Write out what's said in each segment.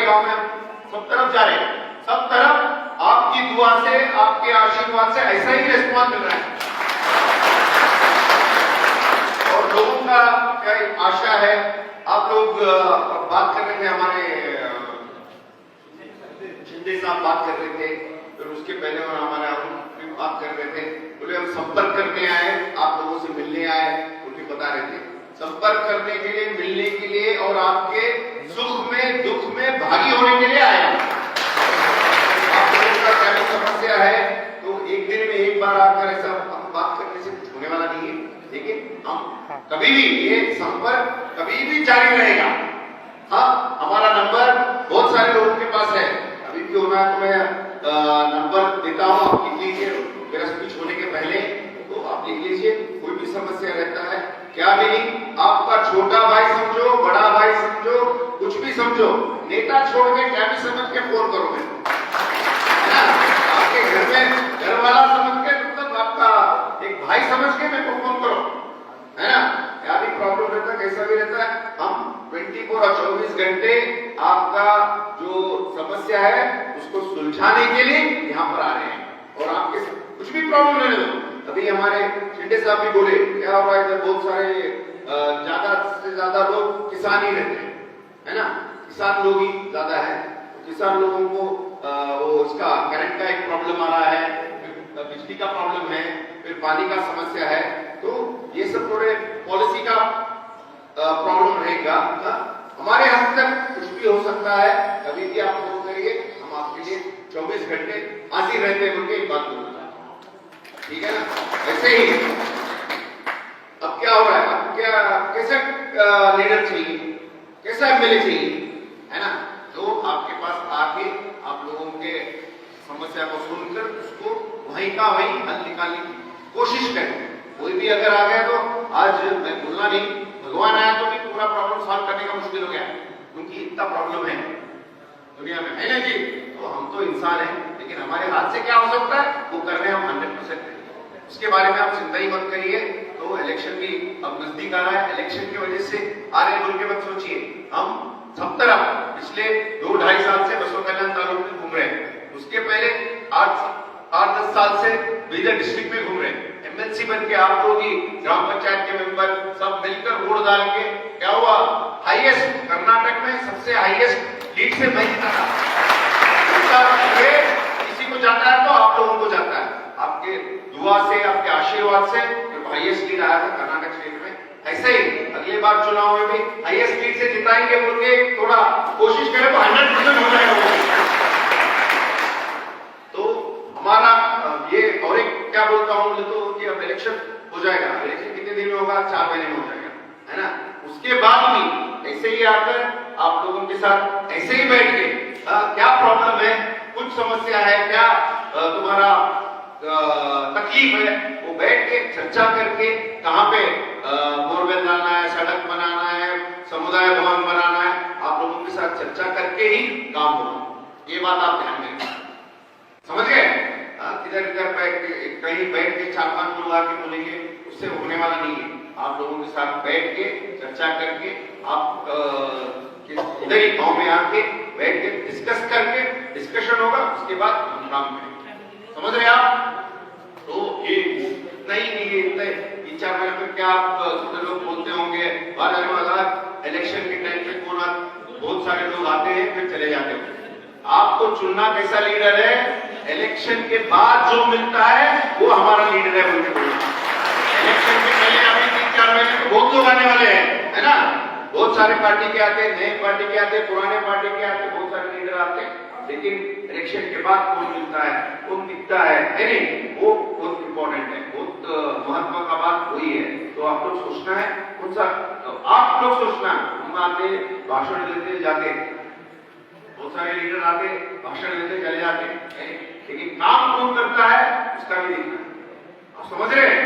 गांव में सब तरफ जा रहे हैं, सब तरफ आपकी दुआ से, आपके आशीर्वाद से ऐसा ही रिस्पॉन्स मिल रहा है। और लोगों का क्या आशा है, आप लोग बात कर रहे थे, हमारे शिंदे साहब बात कर रहे थे, फिर उसके पहले और हमारे भी बात कर रहे थे, बोले हम संपर्क करने आए, आप लोगों से मिलने आए, वो भी बता रहे थे संपर्क करने के लिए, मिलने के लिए और आपके सुख में दुख में भागी होने के लिए आए। आप लोगों का क्या समस्या है तो एक दिन में एक बार आकर ऐसा हम बात करने से कुछ होने वाला नहीं है, लेकिन हम कभी भी ये संपर्क कभी भी जारी रहेगा। हाँ, हमारा नंबर बहुत सारे लोगों के पास है, अभी भी होना है तो मैं नंबर देता हूँ, आप लिख लीजिए मेरा स्पीच होने के पहले, तो आप लिख लीजिए। कोई भी समस्या रहता है, क्या भी नहीं, आपका छोटा भाई समझो, बड़ा भाई समझो, कुछ भी समझो, नेता छोड़ के क्या भी समझ के फोन करो मेरे को, है ना? आपके घर में घर वाला समझ के, मतलब आपका एक भाई समझ के मेरे को फोन करो, है ना? क्या भी प्रॉब्लम रहता है, कैसा भी रहता है, हम 24 और 24 घंटे आपका जो समस्या है उसको सुलझाने के लिए यहाँ पर आ रहे हैं। और आपके कुछ भी प्रॉब्लम रहने दो, अभी हमारे शिंदे साहब भी बोले क्या हो रहा है, बहुत सारे ज्यादा से ज्यादा लोग किसान ही रहते हैं, है ना? किसान लोग ही ज्यादा है, तो किसान लोगों को वो उसका करंट का एक प्रॉब्लम आ रहा है, बिजली का प्रॉब्लम है, फिर पानी का समस्या है, तो ये सब थोड़े पॉलिसी का प्रॉब्लम रहेगा। हमारे हाथ तक कुछ भी हो सकता है, कभी भी आप फोन करिए, हम आपके लिए 24 घंटे हाजिर रहते हैं, बोल के एक बात बोलना चाहता हूं, ठीक है ना? ऐसे ही अब क्या हो रहा है, अब क्या कैसा लीडर चाहिए, कैसा एमएलए चाहिए, है ना? जो आपके पास आके आप लोगों के समस्या को सुनकर उसको वहीं का वहीं हल निकालने की कोशिश करें। कोई भी अगर आ गया तो आज मैं बोलना नहीं, भगवान आया तो भी पूरा प्रॉब्लम सॉल्व करने का मुश्किल हो गया, क्योंकि इतना प्रॉब्लम है दुनिया में, है ना जी? तो हम तो इंसान हैं, लेकिन हमारे हाथ से क्या हो सकता है वो करने हम 100% करेंगे, उसके बारे में आप चिंता ही मत करिए। तो इलेक्शन भी अब नजदीक आ रहा है, इलेक्शन की वजह से आ रहे बोल के मत सोचिए, हम सब तरफ पिछले 2-2.5 साल से बसव कल्याण तालुक में घूम रहे हैं, उसके पहले 8-10 साल से बीदर डिस्ट्रिक्ट में घूम रहे हैं, एमएलसी बन के आप लोग ही ग्राम पंचायत के मेंबर सब मिलकर वोट डाल के क्या हुआ, हाईएस्ट कर्नाटक में सबसे हाईएस्ट लीड से मैं जीता था। किसी को जाता है तो आप लोगों को जाता है, आपके दुआ से, आपके आशीर्वाद से हाईएस्ट लीड आया था कर्नाटक स्टेट में। ऐसे ही अगले बार चुनाव में भी हाईएस्ट लीड से जिताएंगे बोल के थोड़ा कोशिश करें तो 100% हो जाएगा। तो हमारा ये और एक क्या बोलता हूं तो कि अब इलेक्शन हो जाएगा, इलेक्शन कितने दिन में होगा, 4 महीने में हो जाएगा, है ना? उसके बाद भी ऐसे ही आकर आप लोगों के साथ ऐसे ही बैठ के क्या प्रॉब्लम है, कुछ समस्या है क्या, तुम्हारा तकलीफ है, वो बैठ के चर्चा करके कहाँ पे बोरवेल डालना है, सड़क बनाना है, समुदाय भवन बनाना है, आप लोगों के साथ चर्चा करके ही काम होगा। ये बात आप ध्यान में समझ गए? इधर इधर बैठ के कहीं बैठ के 4-5 लोग आके बोलेंगे, उससे होने वाला नहीं है। आप लोगों के साथ बैठ के चर्चा करके आप इधर ही गांव में आके बैठ के डिस्कस करके डिस्कशन होगा, उसके बाद हम काम करेंगे। समझ रहे आप? तो ये नहीं 3-4 महीने में क्या आप लोग बोलते होंगे इलेक्शन के टाइम पे कौन बहुत सारे लोग आते हैं फिर चले जाते हैं। आपको चुनना कैसा लीडर है, इलेक्शन के बाद जो मिलता है वो हमारा लीडर है बोलते हैं। इलेक्शन के पहले अभी 3-4 महीने में बहुत लोग आने वाले हैं, है ना? बहुत सारे पार्टी के आते हैं, नए पार्टी के आते हैं, पुराने पार्टी के आते हैं, बहुत सारे लीडर आते हैं, लेकिन इलेक्शन के बाद कौन मिलता है, कौन दिखता है नहीं, वो बहुत इंपॉर्टेंट है, बहुत महत्व का बात वही है। तो आप लोग सोचना है कौन सा, तो आप लोग सोचना, हम आते भाषण देते जाते, बहुत सारे लीडर आते भाषण देते चले जाते, लेकिन काम कौन करता है उसका भी देखना। आप समझ रहे हैं?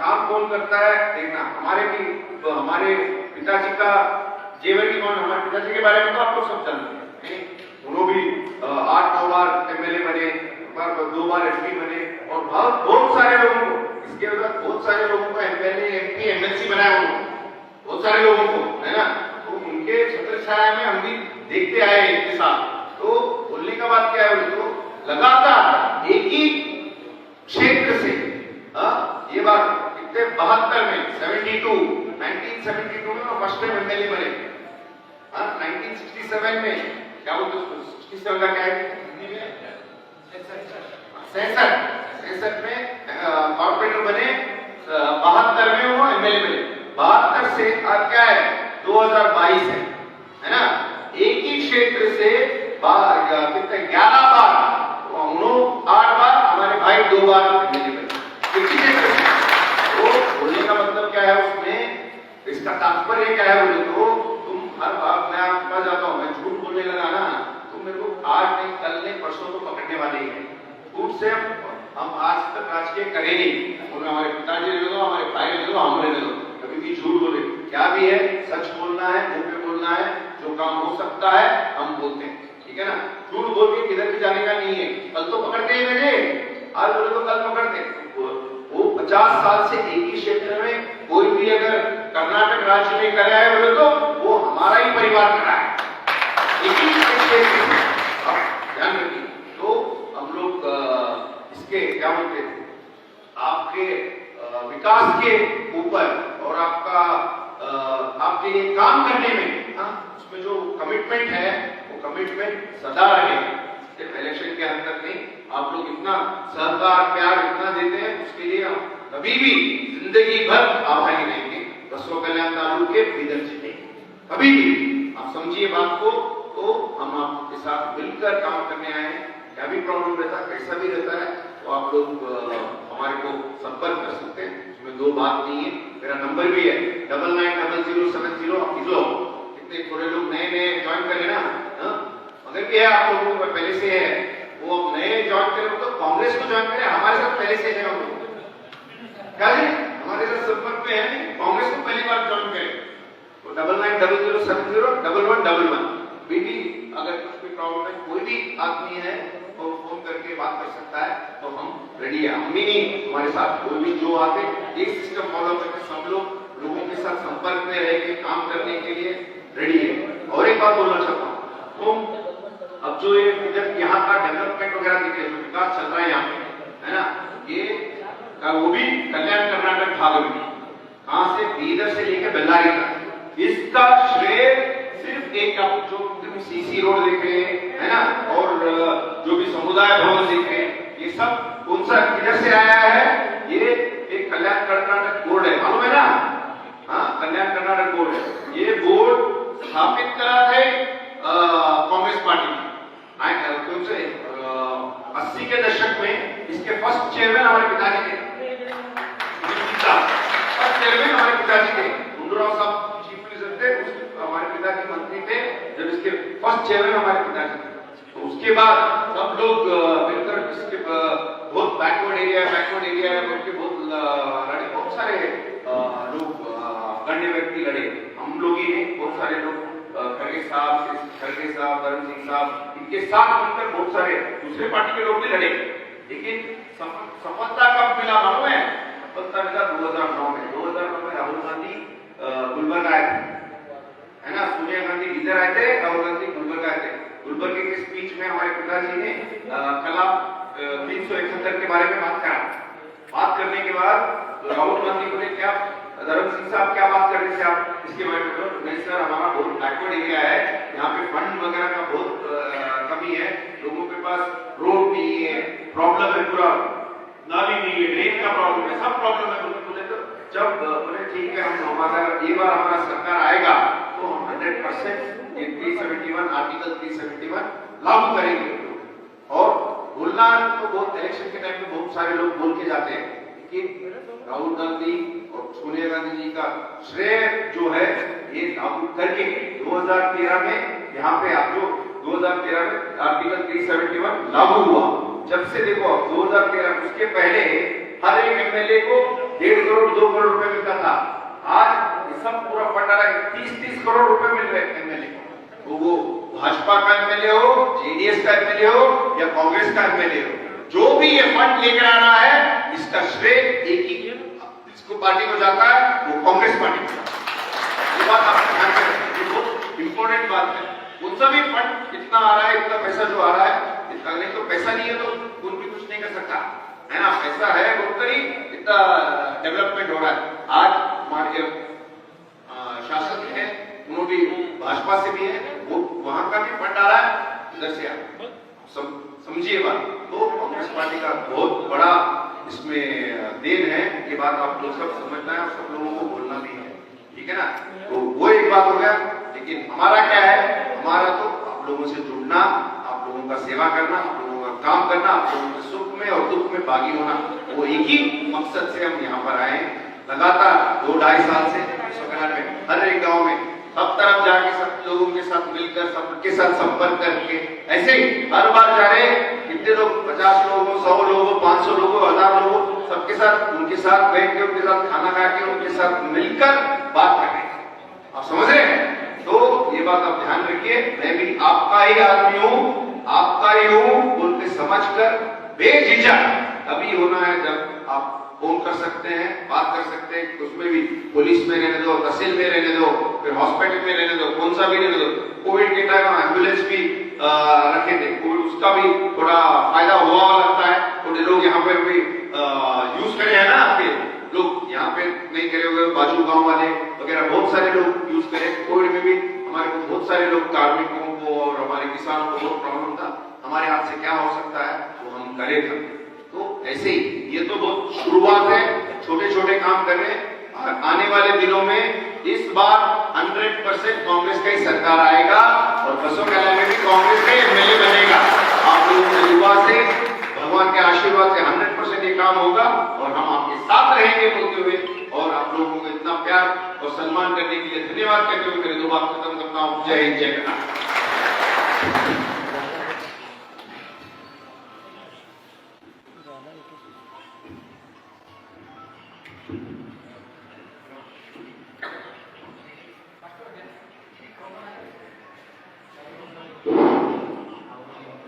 काम कौन करता है देखना। हमारे पिताजी का जीवन कौन, हमारे पिताजी के बारे में तो आप लोग सब जानते हैं, उन्होंने भी 8-9 बार एमएलए बने, 2 बार एमपी बने, और बहुत सारे लोगों को इसके अंदर बहुत सारे लोगों को एमएलए एमपी एमएलसी बनाया उन्होंने, बहुत सारे लोगों को, है ना? तो उनके छत्र छाया में हम भी देखते आए लगातार एक ही क्षेत्र से ये बात कितने 72 में 1972 में फर्स्ट टाइम एमएलए बने। 1967 में क्या बोलते उसको 67 का क्या है 66 में कॉर्पोरेटर बने। 72 में वो एमएलए बने। 72 से आज क्या है 2022 है ना। एक ही क्षेत्र से कितने 11 बार 8 बार हमारे भाई 2 बार एमएलए बने एक ही क्षेत्र से। तो बोलने का मतलब क्या है उसमें, इसका तात्पर्य क्या है बोले तो तुम हर बार मैं आपके पास जाता हूँ, मैं झूठ बोलने लगा ना तो मेरे को आज नहीं कल नहीं परसों तो पकड़ने वाले ही है। झूठ से हम आज तक राजकीय करे नहीं। हमारे पिताजी ले लो, हमारे भाई ले लो, हमारे ले लो, कभी भी झूठ बोले क्या भी है सच बोलना है, मुंह पे बोलना है, जो काम हो सकता है हम बोलते हैं, ठीक है ना। झूठ बोल के किधर भी जाने का नहीं है। कल तो पकड़ते ही मुझे, आज बोले तो कल पकड़ते। वो 50 साल से एक ही क्षेत्र में कोई भी अगर कर्नाटक राज्य में कर रहा है बोले तो वो हमारा ही परिवार कर रहा है एक ही क्षेत्र में। ध्यान रखिए। तो हम लोग इसके क्या बोलते हैं आपके विकास के ऊपर और आपका आपके लिए काम करने में उसमें जो कमिटमेंट है वो कमिटमेंट सदा रहे। सिर्फ इलेक्शन के अंदर नहीं, आप लोग इतना सहकार प्यार इतना देते हैं उसके लिए हम कभी भी जिंदगी भर आभारी रहेंगे। बसवा कल्याण तालुक के बीदर जिले कभी भी आप समझिए बात को। तो हम आपके साथ मिलकर काम करने आए हैं। क्या भी प्रॉब्लम रहता है कैसा भी रहता है तो आप लोग हमारे को संपर्क कर सकते हैं। इसमें दो बात नहीं है। मेरा नंबर भी है 990070। आप लिख लो। कितने थोड़े लोग नए ज्वाइन करें ना, मगर भी है आप लोगों को पहले से है, वो नए ज्वाइन करें तो कांग्रेस को ज्वाइन करें, हमारे साथ पहले से है। हम लोग क्या जी हमारे साथ संपर्क में है, कांग्रेस को पहली बार ज्वाइन करें तो 9900701111 बीटी। अगर कुछ भी प्रॉब्लम है कोई भी आदमी है तो फोन करके बात कर सकता है। तो हम रेडी है। हम भी नहीं, हमारे साथ कोई भी जो आते एक सिस्टम फॉलो करके सब लोग लोगों के साथ संपर्क में रह के काम करने के लिए रेडी है। और एक बात बोलना चाहता हूँ, तो अब जो ये यहाँ का डेवलपमेंट वगैरह दिख रहे जो विकास चल रहा है यहाँ पे है ना, ये वो भी कल्याण कर्नाटक भाग में कहां से बीदर से लेकर बेल्लारी तक इसका श्रेय सिर्फ एक आप जो सीसी रोड देख रहे हैं है ना, और जो भी समुदाय भवन देख रहे हैं ये सब कौन सा किधर से आया है? ये एक कल्याण कर्नाटक बोर्ड है, मालूम है ना। हाँ, कल्याण कर्नाटक बोर्ड है। ये बोर्ड स्थापित करा है कांग्रेस पार्टी ने 80 के दशक में। इसके फर्स्ट चेयरमैन हमारे पिताजी थे। फर्स्ट चेयरमैन हमारे पिताजी थे। गुंडूराव साहब चीफ मिनिस्टर थे, हमारे पिताजी मंत्री थे जब इसके फर्स्ट चेयरमैन हमारे पिताजी थे। तो उसके बाद सब लोग मिलकर इसके बहुत बैकवर्ड एरिया है बोलके बहुत लड़े, बहुत सारे लोग गण्य व्यक्ति लड़े। हम लोग ही नहीं, बहुत सारे लोग खड़गे साहब, धर्म सिंह साहब, इनके साथ मिलकर बहुत सारे दूसरे पार्टी के लोग भी लड़े। लेकिन सफलता कब मिला मालूम है? सफलता मिला 2009 में। 2009 में राहुल गांधी गुलबर्गा आए थे, है ना। सोनिया गांधी इधर आए थे, राहुल गांधी गुलबर्गा आए थे। गुलबर्गे के स्पीच में हमारे पिताजी ने कला 371 के बारे में बात करा। बात करने के बाद राहुल गांधी को ने क्या, धर्म सिंह साहब क्या बात कर रहे थे आप इसके बारे में? नहीं सर, हमारा बहुत बैकवर्ड एरिया है, यहाँ पे फंड वगैरह का बहुत कमी है, लोगों के पास रोड नहीं है, प्रॉब्लम है, पूरा नाली नहीं है, ड्रेन का प्रॉब्लम है, सब प्रॉब्लम है। बोले तो जब बोले ठीक है, हम हमारा ये बार हमारा सरकार आएगा तो हम 100% 371 आर्टिकल 371 लागू करेंगे। और बोलना तो बहुत इलेक्शन के टाइम में बहुत सारे लोग बोल के जाते हैं, लेकिन राहुल गांधी और सोनिया गांधी जी का श्रेय जो है ये लागू करके 2013 में यहाँ पे आप जो 2013 में आर्टिकल 371 लागू हुआ। जब से देखो 2013, उसके पहले हर एक एमएलए को 1.5 करोड़ 2 करोड़ रुपए मिलता था। आज सब पूरा फंड आ रहा है, 30-30 करोड़ रुपए मिल रहे हैं एमएलए को। तो वो भाजपा का एमएलए हो, जेडीएस का एमएलए हो या कांग्रेस का एमएलए हो, जो भी ये फंड लेकर आना है इसका श्रेय एक ही इसको पार्टी को जाता है, वो कांग्रेस पार्टी को जाता है। ये बात आप ध्यान में रखिए, बहुत इंपॉर्टेंट बात है। उनसे भी फंड कितना आ रहा है, इतना पैसा जो आ रहा है, नहीं तो पैसा नहीं है तो कौन भी कुछ नहीं कर सकता है ना। पैसा है बोलकर ही इतना डेवलपमेंट हो रहा है। आज हमारे शासक है, उन्होंने भी भाजपा से भी है, वो वहां का भी फंड आ रहा है इधर से आ, समझिए बात। तो कांग्रेस पार्टी का बहुत बड़ा इसमें देन है, ये बात आप लोग सब समझना है और सब लोगों को बोलना भी है, ठीक है ना। तो वो एक बात हो गया, लेकिन हमारा क्या है, हमारा तो आप लोगों से जुड़ना, आप लोगों का सेवा करना, आप लोगों का काम करना, आप लोगों के सुख में और दुख में भागी होना, वो एक ही मकसद से हम यहाँ पर आए। लगातार 2-2.5 साल से में हर एक गांव में सब तरफ जाके सब लोगों के साथ मिलकर सबके साथ संपर्क करके, ऐसे ही हर बार जा रहे कितने लोग, 50 लोगों, 100 लोगों, 500 लोगों, 1000 लोगों, सबके साथ उनके साथ बैठ के, उनके साथ खाना खा के, उनके साथ मिलकर बात कर रहे हैं। आप समझ रहे हैं? तो ये बात आप ध्यान रखिए, मैं भी आपका ही आदमी हूँ, आपका ही हूँ बोल के समझ कर बेझिझक अभी होना है जब आप फोन कर सकते हैं, बात कर सकते हैं, उसमें भी पुलिस में रहने दो, तहसील में रहने दो, फिर हॉस्पिटल में रहने दो, कौन सा भी रहने दो। कोविड के टाइम एम्बुलेंस भी रखे थे, कोविड उसका भी थोड़ा फायदा हुआ लगता है। थोड़े लोग यहाँ पे भी यूज करे हैं ना, आपके लोग यहाँ पे नहीं करे हुए, बाजू गांव वाले वगैरह बहुत सारे लोग यूज करे। कोविड में भी हमारे को बहुत सारे लोग, कार्मिकों को और हमारे किसानों को बहुत प्रॉब्लम था, हमारे हाथ से क्या हो सकता है वो हम करेंगे। तो ऐसे ही ये तो बहुत शुरुआत है, छोटे छोटे काम कर रहे हैं, और आने वाले दिनों में इस बार 100% कांग्रेस का ही सरकार आएगा और बसों कला में भी कांग्रेस का एमएलए बनेगा। आप लोगों के युवा से, भगवान के आशीर्वाद से 100% ये काम होगा और हम आपके साथ रहेंगे बोलते हुए, और आप लोगों को इतना प्यार और सम्मान करने के लिए धन्यवाद कहते हुए मेरे 2 बात खत्म करता हूँ। जय हिंद, जय कर्नाटक।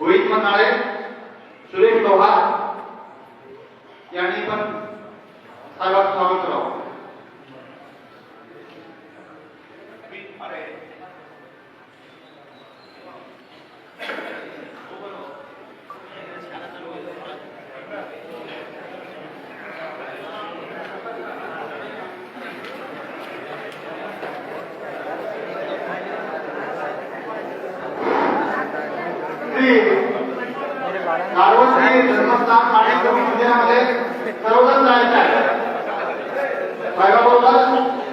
रोहित मनाळे, सुरेश लोहार यांनी पण सर्वात स्वागत करावं। सार्वजनिक धर्मस्थान कार्यक्रम मंदिरामध्ये सर्वजण जायचं आहे, साहेबांबरोबर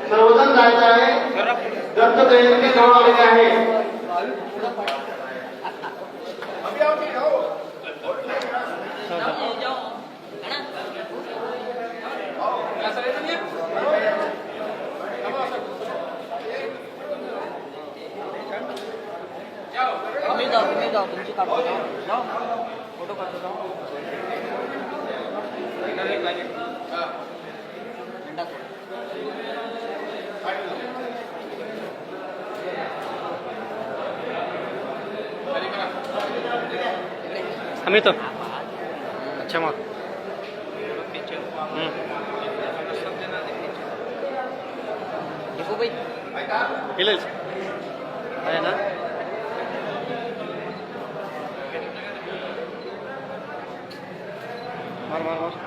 सर्वजण जायचं आहे। दत्त जयंती जवळ आलेली आहे। तुम्ही जाओ तुमची काढतो जाओ फोटो काढतो जाओ हमें तो अच्छा मग देखो भाई है ना। मार मार मार